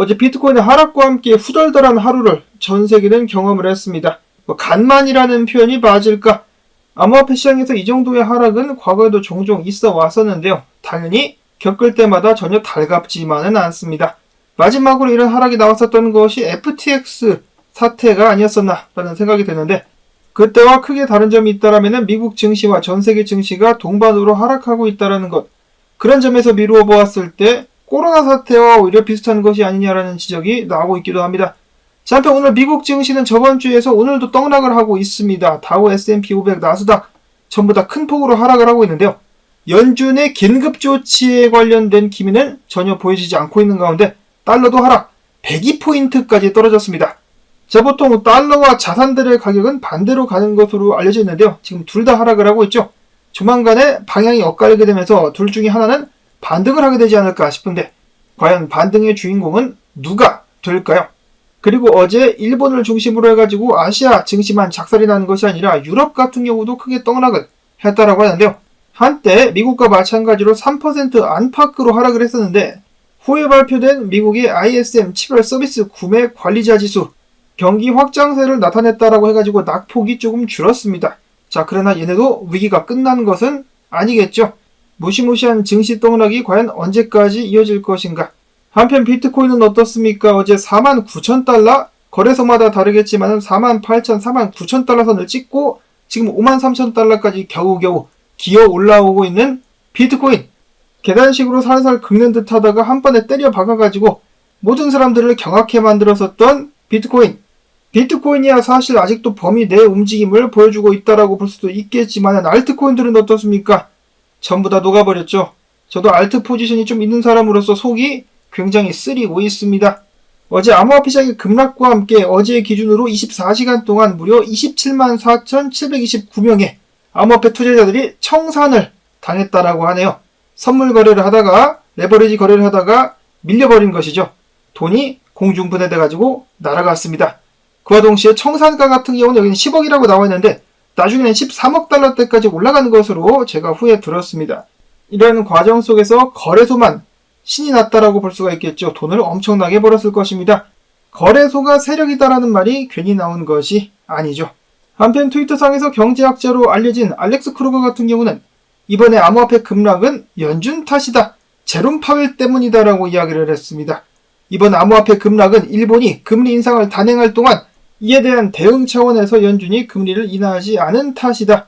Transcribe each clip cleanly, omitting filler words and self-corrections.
어제 비트코인의 하락과 함께 후덜덜한 하루를 전 세계는 경험을 했습니다. 간만이라는 표현이 맞을까? 암호화폐 시장에서 이 정도의 하락은 과거에도 종종 있어 왔었는데요. 당연히 겪을 때마다 전혀 달갑지만은 않습니다. 마지막으로 이런 하락이 나왔었던 것이 FTX 사태가 아니었었나 라는 생각이 드는데, 그때와 크게 다른 점이 있다라면 미국 증시와 전 세계 증시가 동반으로 하락하고 있다는 것, 그런 점에서 미루어 보았을 때 코로나 사태와 오히려 비슷한 것이 아니냐라는 지적이 나오고 있기도 합니다. 자, 한편 오늘 미국 증시는 저번 주에서 오늘도 떡락을 하고 있습니다. 다우, S&P 500, 나스닥 전부 다 큰 폭으로 하락을 하고 있는데요. 연준의 긴급 조치에 관련된 기미는 전혀 보여지지 않고 있는 가운데 달러도 하락, 102포인트까지 떨어졌습니다. 자, 보통 달러와 자산들의 가격은 반대로 가는 것으로 알려져 있는데요. 지금 둘 다 하락을 하고 있죠. 조만간에 방향이 엇갈리게 되면서 둘 중에 하나는 반등을 하게 되지 않을까 싶은데, 과연 반등의 주인공은 누가 될까요? 그리고 어제 일본을 중심으로 해가지고 아시아 증시만 작살이 나는 것이 아니라 유럽 같은 경우도 크게 떡락을 했다라고 하는데요. 한때 미국과 마찬가지로 3% 안팎으로 하락을 했었는데, 후에 발표된 미국의 ISM 7월 서비스 구매 관리자 지수, 경기 확장세를 나타냈다라고 해가지고 낙폭이 조금 줄었습니다. 자, 그러나 얘네도 위기가 끝난 것은 아니겠죠. 무시무시한 증시 떡락이 과연 언제까지 이어질 것인가. 한편 비트코인은 어떻습니까? 어제 49,000달러? 거래소마다 다르겠지만 48,000, 49,000달러 선을 찍고 지금 53,000달러까지 겨우겨우 기어 올라오고 있는 비트코인. 계단식으로 살살 긁는 듯 하다가 한 번에 때려 박아가지고 모든 사람들을 경악해 만들었었던 비트코인. 비트코인이야 사실 아직도 범위 내 움직임을 보여주고 있다라고 볼 수도 있겠지만 알트코인들은 어떻습니까? 전부 다 녹아버렸죠. 저도 알트 포지션이 좀 있는 사람으로서 속이 굉장히 쓰리고 있습니다. 어제 암호화폐 시장의 급락과 함께 어제 기준으로 24시간 동안 무려 274,729명의 암호화폐 투자자들이 청산을 당했다라고 하네요. 선물 거래를 하다가 레버리지 거래를 하다가 밀려버린 것이죠. 돈이 공중분해돼가지고 날아갔습니다. 그와 동시에 청산가 같은 경우는 여기는 10억이라고 나와 있는데 나중에는 13억 달러대까지 올라가는 것으로 제가 후에 들었습니다. 이런 과정 속에서 거래소만 신이 났다라고 볼 수가 있겠죠. 돈을 엄청나게 벌었을 것입니다. 거래소가 세력이다라는 말이 괜히 나온 것이 아니죠. 한편 트위터상에서 경제학자로 알려진 알렉스 크루거 같은 경우는 이번에 암호화폐 급락은 연준 탓이다, 제롬 파웰 때문이다라고 이야기를 했습니다. 이번 암호화폐 급락은 일본이 금리 인상을 단행할 동안 이에 대한 대응 차원에서 연준이 금리를 인하하지 않은 탓이다.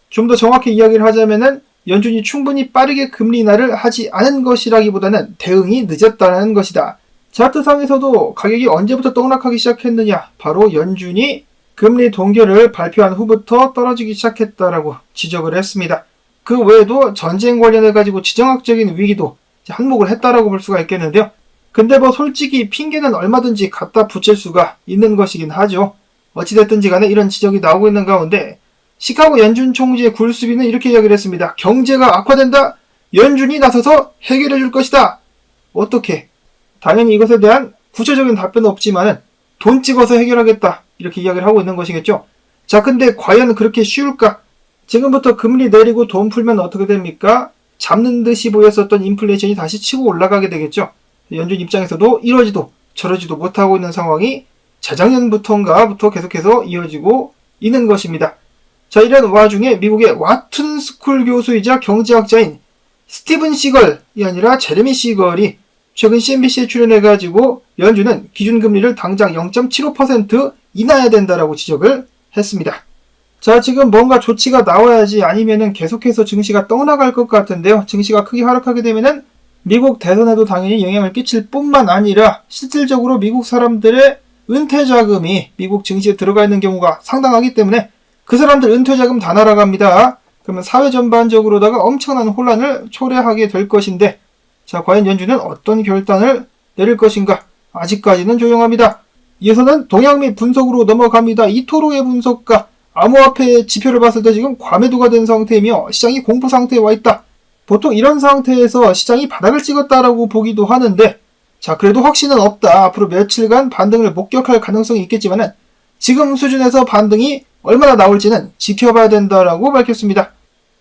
좀 더 정확히 이야기를 하자면은 연준이 충분히 빠르게 금리 인하를 하지 않은 것이라기보다는 대응이 늦었다는 것이다. 차트상에서도 가격이 언제부터 떡락하기 시작했느냐, 바로 연준이 금리 동결을 발표한 후부터 떨어지기 시작했다라고 지적을 했습니다. 그 외에도 전쟁 관련해가지고 지정학적인 위기도 한몫을 했다라고 볼 수가 있겠는데요. 근데 솔직히 핑계는 얼마든지 갖다 붙일 수가 있는 것이긴 하죠. 어찌됐든지 간에 이런 지적이 나오고 있는 가운데 시카고 연준 총재 굴스비는 이렇게 이야기를 했습니다. 경제가 악화된다. 연준이 나서서 해결해 줄 것이다. 어떻게? 당연히 이것에 대한 구체적인 답변은 없지만은 돈 찍어서 해결하겠다, 이렇게 이야기를 하고 있는 것이겠죠. 자, 근데 과연 그렇게 쉬울까? 지금부터 금리 내리고 돈 풀면 어떻게 됩니까? 잡는 듯이 보였었던 인플레이션이 다시 치고 올라가게 되겠죠. 연준 입장에서도 이러지도 저러지도 못하고 있는 상황이 재작년부터인가부터 계속해서 이어지고 있는 것입니다. 자, 이런 와중에 미국의 와튼 스쿨 교수이자 경제학자인 스티븐 시걸이 아니라 제레미 시걸이 최근 CNBC에 출연해가지고 연준은 기준금리를 당장 0.75% 인하해야 된다라고 지적을 했습니다. 자, 지금 뭔가 조치가 나와야지, 아니면은 계속해서 증시가 떡나갈 것 같은데요. 증시가 크게 하락하게 되면은 미국 대선에도 당연히 영향을 끼칠 뿐만 아니라 실질적으로 미국 사람들의 은퇴 자금이 미국 증시에 들어가 있는 경우가 상당하기 때문에 그 사람들 은퇴 자금 다 날아갑니다. 그러면 사회 전반적으로다가 엄청난 혼란을 초래하게 될 것인데, 자, 과연 연준은 어떤 결단을 내릴 것인가? 아직까지는 조용합니다. 이어서는 동향 및 분석으로 넘어갑니다. 이토로의 분석가, 암호화폐 지표를 봤을 때 지금 과매도가 된 상태이며 시장이 공포 상태에 와 있다. 보통 이런 상태에서 시장이 바닥을 찍었다라고 보기도 하는데, 자, 그래도 확신은 없다. 앞으로 며칠간 반등을 목격할 가능성이 있겠지만은 지금 수준에서 반등이 얼마나 나올지는 지켜봐야 된다라고 밝혔습니다.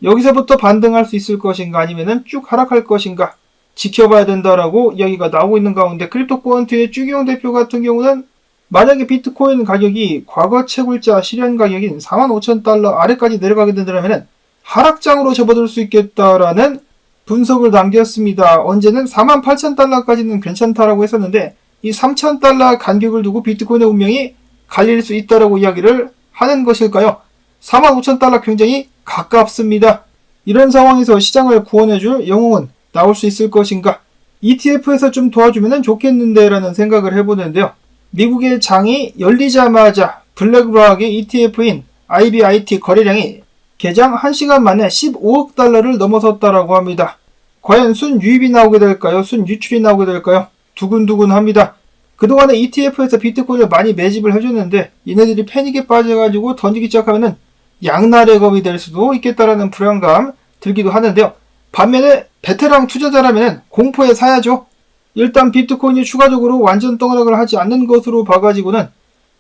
여기서부터 반등할 수 있을 것인가, 아니면은 쭉 하락할 것인가. 지켜봐야 된다라고 이야기가 나오고 있는 가운데 크립토코언트의 주기용 대표 같은 경우는 만약에 비트코인 가격이 과거 채굴자 실현 가격인 45,000달러 아래까지 내려가게 된다면 하락장으로 접어들 수 있겠다라는 분석을 남겼습니다. 언제는 48,000달러까지는 괜찮다라고 했었는데 이 3,000달러 간격을 두고 비트코인의 운명이 갈릴 수 있다라고 이야기를 하는 것일까요? 45,000달러 굉장히 가깝습니다. 이런 상황에서 시장을 구원해줄 영웅은 나올 수 있을 것인가? ETF에서 좀 도와주면 좋겠는데 라는 생각을 해보는데요. 미국의 장이 열리자마자 블랙락의 ETF인 IBIT 거래량이 개장 1시간 만에 15억 달러를 넘어섰다라고 합니다. 과연 순유입이 나오게 될까요? 순유출이 나오게 될까요? 두근두근합니다. 그동안에 ETF에서 비트코인을 많이 매집을 해줬는데 얘네들이 패닉에 빠져가지고 던지기 시작하면은 양날의 검이 될 수도 있겠다라는 불안감 들기도 하는데요. 반면에 베테랑 투자자라면 공포에 사야죠. 일단 비트코인이 추가적으로 완전 떡락을 하지 않는 것으로 봐가지고는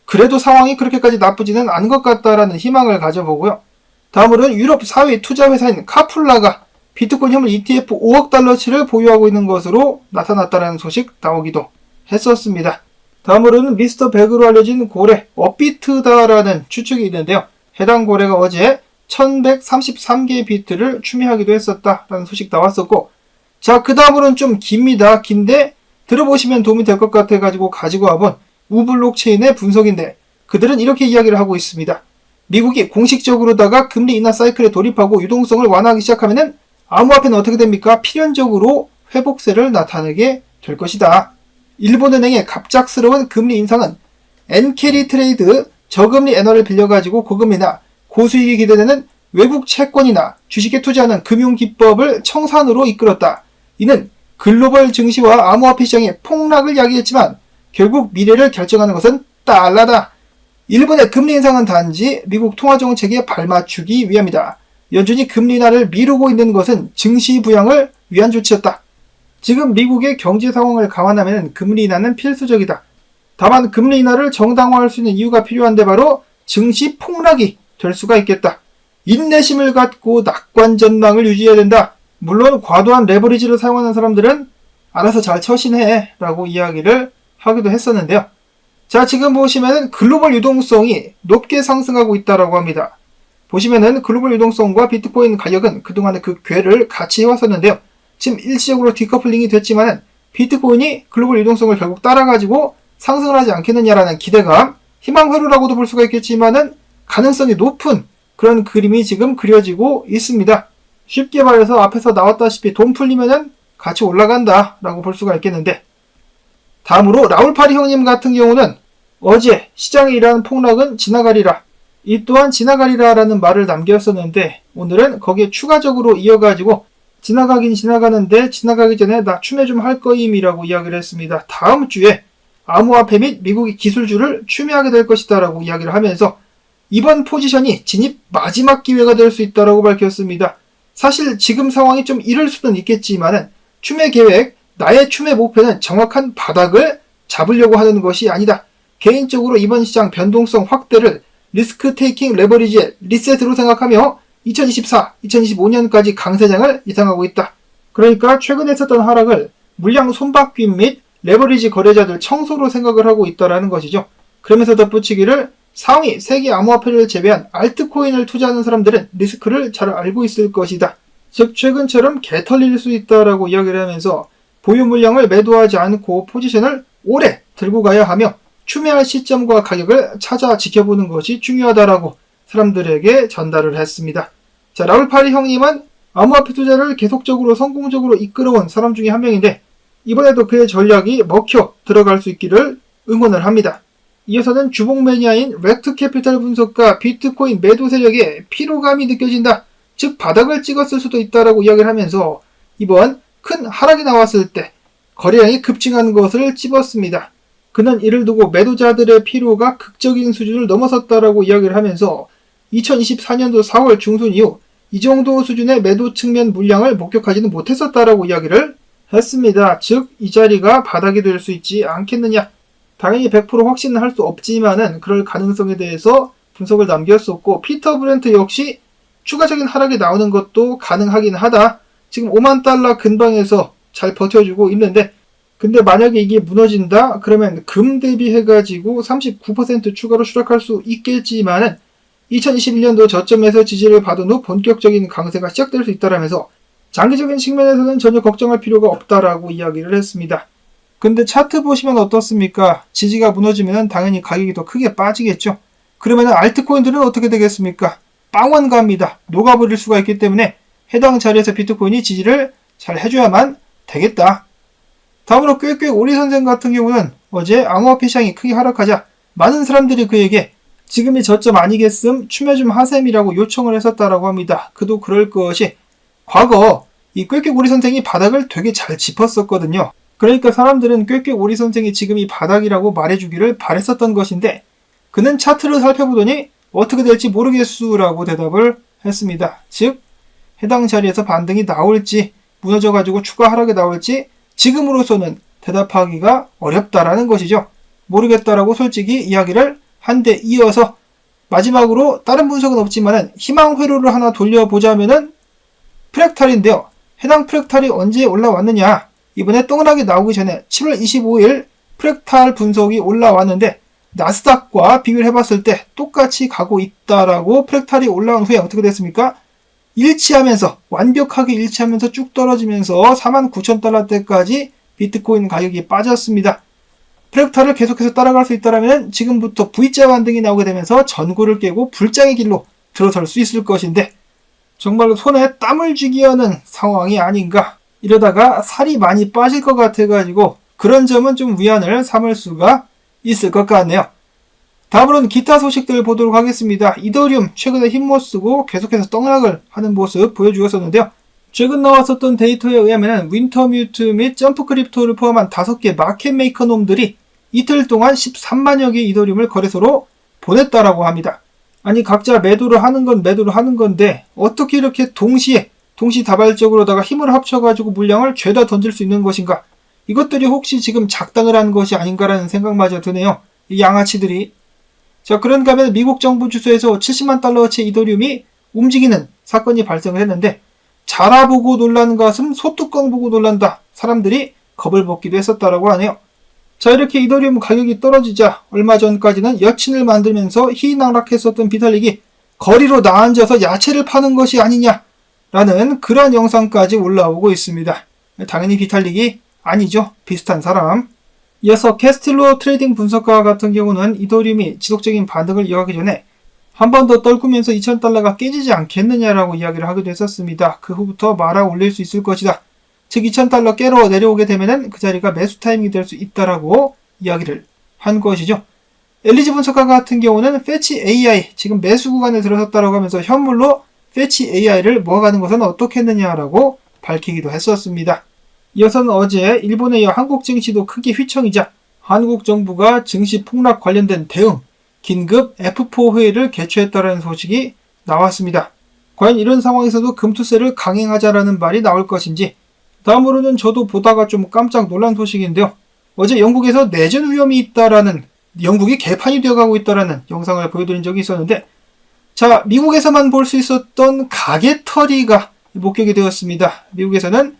그래도 상황이 그렇게까지 나쁘지는 않은 것 같다라는 희망을 가져보고요. 다음으로는 유럽 사회 투자회사인 카플라가 비트코인 현물 ETF 5억 달러치를 보유하고 있는 것으로 나타났다는 소식 나오기도 했었습니다. 다음으로는 미스터 백으로 알려진 고래 업비트다라는 추측이 있는데요. 해당 고래가 어제 1133개의 비트를 추미하기도 했었다라는 소식 나왔었고, 자, 그 다음으로는 좀 깁니다. 긴데 들어보시면 도움이 될 것 같아가지고 가지고 와본 우블록체인의 분석인데 그들은 이렇게 이야기를 하고 있습니다. 미국이 공식적으로다가 금리 인하 사이클에 돌입하고 유동성을 완화하기 시작하면은 암호화폐는 어떻게 됩니까? 필연적으로 회복세를 나타내게 될 것이다. 일본은행의 갑작스러운 금리 인상은 엔캐리 트레이드 저금리 엔화를 빌려가지고 고금리나 고수익이 기대되는 외국 채권이나 주식에 투자하는 금융기법을 청산으로 이끌었다. 이는 글로벌 증시와 암호화폐 시장의 폭락을 야기했지만 결국 미래를 결정하는 것은 달러다. 일본의 금리 인상은 단지 미국 통화정책에 발맞추기 위함이다. 연준이 금리 인하를 미루고 있는 것은 증시 부양을 위한 조치였다. 지금 미국의 경제 상황을 감안하면 금리 인하는 필수적이다. 다만 금리 인하를 정당화할 수 있는 이유가 필요한데 바로 증시 폭락이 될 수가 있겠다. 인내심을 갖고 낙관 전망을 유지해야 된다. 물론 과도한 레버리지를 사용하는 사람들은 알아서 잘 처신해 라고 이야기를 하기도 했었는데요. 자, 지금 보시면은 글로벌 유동성이 높게 상승하고 있다라고 합니다. 보시면은 글로벌 유동성과 비트코인 가격은 그동안의 그 궤를 같이 해왔었는데요. 지금 일시적으로 디커플링이 됐지만은 비트코인이 글로벌 유동성을 결국 따라가지고 상승을 하지 않겠느냐라는 기대감, 희망회로라고도 볼 수가 있겠지만은 가능성이 높은 그런 그림이 지금 그려지고 있습니다. 쉽게 말해서 앞에서 나왔다시피 돈 풀리면은 같이 올라간다 라고 볼 수가 있겠는데, 다음으로 라울파리 형님 같은 경우는 어제 시장에 일어난 폭락은 지나가리라, 이 또한 지나가리라 라는 말을 남겼었는데 오늘은 거기에 추가적으로 이어가지고 지나가긴 지나가는데 지나가기 전에 나 추매 좀 할 거임이라고 이야기를 했습니다. 다음 주에 암호화폐 및 미국의 기술주를 추매하게 될 것이다 라고 이야기를 하면서 이번 포지션이 진입 마지막 기회가 될 수 있다라고 밝혔습니다. 사실 지금 상황이 좀 이를 수는 있겠지만은 추매 계획, 나의 추매 목표는 정확한 바닥을 잡으려고 하는 것이 아니다. 개인적으로 이번 시장 변동성 확대를 리스크 테이킹 레버리지의 리셋으로 생각하며 2024, 2025년까지 강세장을 예상하고 있다. 그러니까 최근에 있었던 하락을 물량 손바뀜 및 레버리지 거래자들 청소로 생각을 하고 있다라는 것이죠. 그러면서 덧붙이기를 상위 세계 암호화폐를 제외한 알트코인을 투자하는 사람들은 리스크를 잘 알고 있을 것이다. 즉 최근처럼 개털릴 수 있다라고 이야기를 하면서 보유 물량을 매도하지 않고 포지션을 오래 들고 가야 하며 추매할 시점과 가격을 찾아 지켜보는 것이 중요하다라고 사람들에게 전달을 했습니다. 자, 라울파리 형님은 암호화폐 투자를 계속적으로 성공적으로 이끌어온 사람 중에 한 명인데 이번에도 그의 전략이 먹혀 들어갈 수 있기를 응원을 합니다. 이어서는 주봉 매니아인 렉트 캐피탈 분석가 비트코인 매도 세력의 피로감이 느껴진다. 즉 바닥을 찍었을 수도 있다라고 이야기를 하면서 이번 큰 하락이 나왔을 때 거래량이 급증한 것을 찝었습니다. 그는 이를 두고 매도자들의 피로가 극적인 수준을 넘어섰다라고 이야기를 하면서 2024년도 4월 중순 이후 이 정도 수준의 매도 측면 물량을 목격하지는 못했었다라고 이야기를 했습니다. 즉 이 자리가 바닥이 될 수 있지 않겠느냐. 당연히 100% 확신은 할 수 없지만은 그럴 가능성에 대해서 분석을 남겼었고, 피터 브렌트 역시 추가적인 하락이 나오는 것도 가능하긴 하다. 지금 5만 달러 근방에서 잘 버텨주고 있는데, 근데 만약에 이게 무너진다? 그러면 금 대비해가지고 39% 추가로 추락할 수 있겠지만은 2021년도 저점에서 지지를 받은 후 본격적인 강세가 시작될 수 있다라면서 장기적인 측면에서는 전혀 걱정할 필요가 없다라고 이야기를 했습니다. 근데 차트 보시면 어떻습니까? 지지가 무너지면 당연히 가격이 더 크게 빠지겠죠. 그러면 알트코인들은 어떻게 되겠습니까? 빵원 갑니다. 녹아버릴 수가 있기 때문에 해당 자리에서 비트코인이 지지를 잘 해줘야만 되겠다. 다음으로 꾀꾀 오리 선생 같은 경우는 어제 암호화폐 시장이 크게 하락하자 많은 사람들이 그에게 지금이 저점 아니겠음? 추매 좀 하셈이라고 요청을 했었다라고 합니다. 그도 그럴 것이 과거 이 꾀꾀 오리 선생이 바닥을 되게 잘 짚었었거든요. 그러니까 사람들은 꾀꾀 오리 선생이 지금이 바닥이라고 말해주기를 바랬었던 것인데 그는 차트를 살펴보더니 어떻게 될지 모르겠수라고 대답을 했습니다. 즉 해당 자리에서 반등이 나올지 무너져가지고 추가 하락이 나올지 지금으로서는 대답하기가 어렵다라는 것이죠. 모르겠다라고 솔직히 이야기를 한 데 이어서 마지막으로 다른 분석은 없지만은 희망 회로를 하나 돌려보자면은 프랙탈인데요. 해당 프랙탈이 언제 올라왔느냐? 이번에 동그랗게 나오기 전에 7월 25일 프랙탈 분석이 올라왔는데 나스닥과 비교를 해봤을 때 똑같이 가고 있다라고 프랙탈이 올라온 후에 어떻게 됐습니까? 일치하면서 완벽하게 일치하면서 쭉 떨어지면서 49,000달러대까지 비트코인 가격이 빠졌습니다. 프랙탈을 계속해서 따라갈 수 있다면 지금부터 V자 반등이 나오게 되면서 전고를 깨고 불장의 길로 들어설 수 있을 것인데 정말로 손에 땀을 쥐게 하는 상황이 아닌가. 이러다가 살이 많이 빠질 것 같아가지고 그런 점은 좀 위안을 삼을 수가 있을 것 같네요. 다음으로는 기타 소식들 보도록 하겠습니다. 이더리움 최근에 힘 못 쓰고 계속해서 떡락을 하는 모습 보여주었었는데요. 최근 나왔었던 데이터에 의하면 윈터뮤트 및 점프크립토를 포함한 5개 마켓메이커 놈들이 이틀 동안 13만여 개의 이더리움을 거래소로 보냈다라고 합니다. 아니 각자 매도를 하는 건데 어떻게 이렇게 동시다발적으로다가 힘을 합쳐가지고 물량을 죄다 던질 수 있는 것인가? 이것들이 혹시 지금 작당을 하는 것이 아닌가라는 생각마저 드네요. 이 양아치들이. 자, 그런가 하면 미국 정부 주소에서 70만 달러어치 이더리움이 움직이는 사건이 발생을 했는데 자라보고 놀란 가슴 소뚜껑 보고 놀란다. 사람들이 겁을 먹기도 했었다라고 하네요. 자, 이렇게 이더리움 가격이 떨어지자 얼마 전까지는 여친을 만들면서 희낙락했었던 비탈릭이 거리로 나앉아서 야채를 파는 것이 아니냐라는 그런 영상까지 올라오고 있습니다. 당연히 비탈릭이 아니죠. 비슷한 사람. 이어서 캐스틸로 트레이딩 분석가 같은 경우는 이더리움이 지속적인 반등을 이어가기 전에 한 번 더 떨구면서 2,000달러가 깨지지 않겠느냐라고 이야기를 하기도 했었습니다. 그 후부터 말아 올릴 수 있을 것이다. 즉 2,000달러 깨러 내려오게 되면은 그 자리가 매수 타이밍이 될 수 있다라고 이야기를 한 것이죠. 엘리지 분석가 같은 경우는 패치 AI 지금 매수 구간에 들어섰다라고 하면서 현물로 패치 AI를 모아가는 것은 어떻겠느냐라고 밝히기도 했었습니다. 이어서는 어제 일본에 이어 한국 증시도 크게 휘청이자 한국 정부가 증시 폭락 관련된 대응 긴급 F4 회의를 개최했다는 소식이 나왔습니다. 과연 이런 상황에서도 금투세를 강행하자라는 말이 나올 것인지. 다음으로는 저도 보다가 좀 깜짝 놀란 소식인데요. 어제 영국에서 내전 위험이 있다라는, 영국이 개판이 되어가고 있다라는 영상을 보여드린 적이 있었는데, 자, 미국에서만 볼 수 있었던 가게터리가 목격이 되었습니다. 미국에서는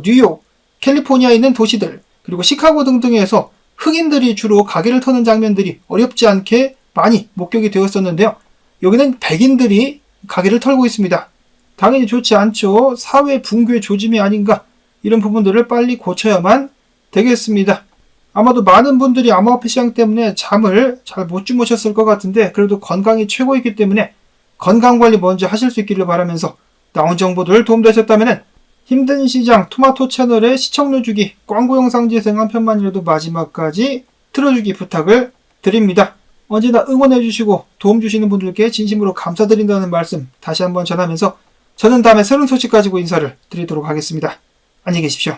뉴욕, 캘리포니아에 있는 도시들, 그리고 시카고 등등에서 흑인들이 주로 가게를 터는 장면들이 어렵지 않게 많이 목격이 되었었는데요. 여기는 백인들이 가게를 털고 있습니다. 당연히 좋지 않죠. 사회 붕괴 조짐이 아닌가. 이런 부분들을 빨리 고쳐야만 되겠습니다. 아마도 많은 분들이 암호화폐 시장 때문에 잠을 잘 못 주무셨을 것 같은데 그래도 건강이 최고이기 때문에 건강관리 먼저 하실 수 있기를 바라면서 나온 정보들 도움되셨다면 힘든 시장 토마토 채널의 시청률 주기 광고 영상 재생 한 편만이라도 마지막까지 틀어주기 부탁을 드립니다. 언제나 응원해주시고 도움 주시는 분들께 진심으로 감사드린다는 말씀 다시 한번 전하면서 저는 다음에 새로운 소식 가지고 인사를 드리도록 하겠습니다. 안녕히 계십시오.